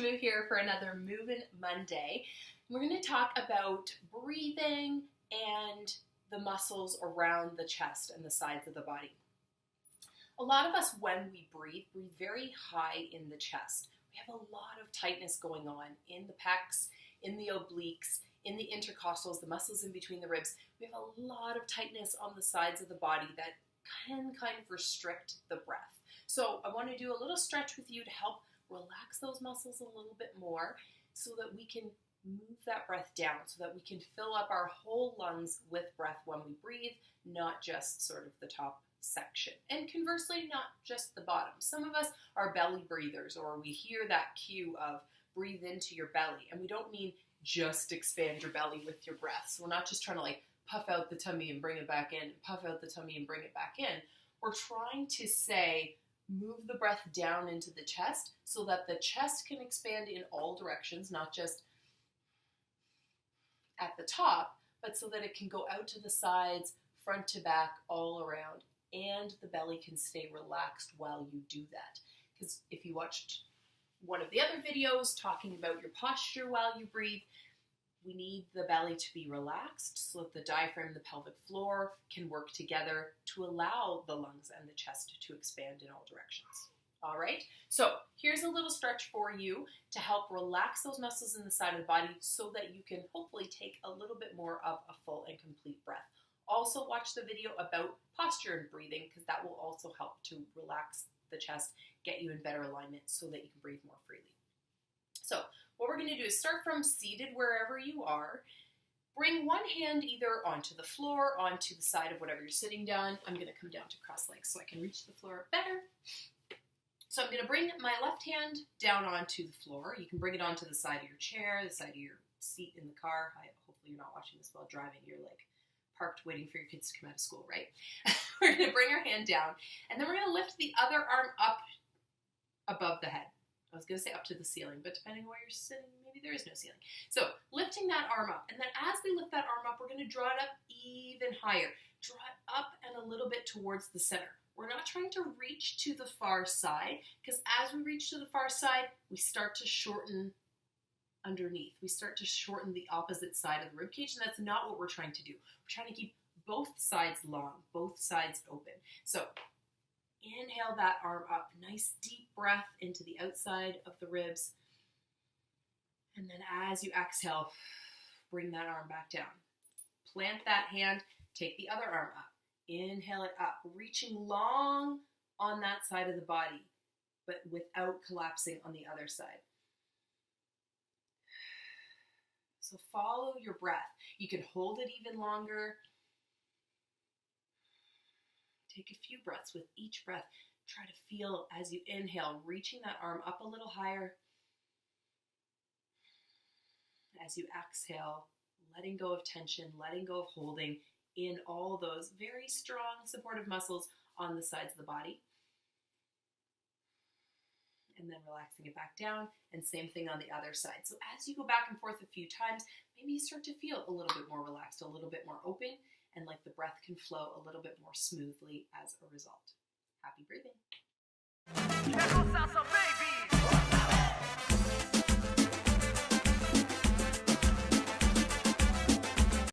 Lou here for another Movin' Monday. We're going to talk about breathing and the muscles around the chest and the sides of the body. A lot of us, when we breathe very high in the chest. We have a lot of tightness going on in the pecs, in the obliques, in the intercostals, the muscles in between the ribs. We have a lot of tightness on the sides of the body that can kind of restrict the breath. So I want to do a little stretch with you to help relax those muscles a little bit more so that we can move that breath down, so that we can fill up our whole lungs with breath when we breathe, not just sort of the top section. And conversely, not just the bottom. Some of us are belly breathers, or we hear that cue of breathe into your belly. And we don't mean just expand your belly with your breath. So we're not just trying to like puff out the tummy and bring it back in, puff out the tummy and bring it back in. We're trying to say, move the breath down into the chest so that the chest can expand in all directions, not just at the top, but so that it can go out to the sides, front to back, all around, and the belly can stay relaxed while you do that. Because if you watched one of the other videos talking about your posture while you breathe, we need the belly to be relaxed so that the diaphragm and the pelvic floor can work together to allow the lungs and the chest to expand in all directions. All right, so here's a little stretch for you to help relax those muscles in the side of the body so that you can hopefully take a little bit more of a full and complete breath. Also watch the video about posture and breathing because that will also help to relax the chest, get you in better alignment so that you can breathe more freely. So what we're going to do is start from seated wherever you are. Bring one hand either onto the floor, onto the side of whatever you're sitting down. I'm going to come down to cross legs so I can reach the floor better. So I'm going to bring my left hand down onto the floor. You can bring it onto the side of your chair, the side of your seat in the car. Hopefully you're not watching this while driving. You're like parked waiting for your kids to come out of school, right? We're going to bring our hand down, and then we're going to lift the other arm up above the head. I was going to say up to the ceiling, but depending on where you're sitting, maybe there is no ceiling. So lifting that arm up, and then as we lift that arm up, we're going to draw it up even higher. Draw it up and a little bit towards the center. We're not trying to reach to the far side, because as we reach to the far side, we start to shorten underneath. We start to shorten the opposite side of the ribcage, and that's not what we're trying to do. We're trying to keep both sides long, both sides open. So inhale that arm up, nice deep breath into the outside of the ribs. And then as you exhale, bring that arm back down. Plant that hand, take the other arm up. Inhale it up, reaching long on that side of the body, but without collapsing on the other side. So follow your breath. You can hold it even longer. Take a few breaths with each breath. Try to feel as you inhale, reaching that arm up a little higher. As you exhale, letting go of tension, letting go of holding in all those very strong supportive muscles on the sides of the body. And then relaxing it back down, and same thing on the other side. So as you go back and forth a few times, maybe you start to feel a little bit more relaxed, a little bit more open, and like the breath can flow a little bit more smoothly as a result. Happy breathing. Salsa, baby.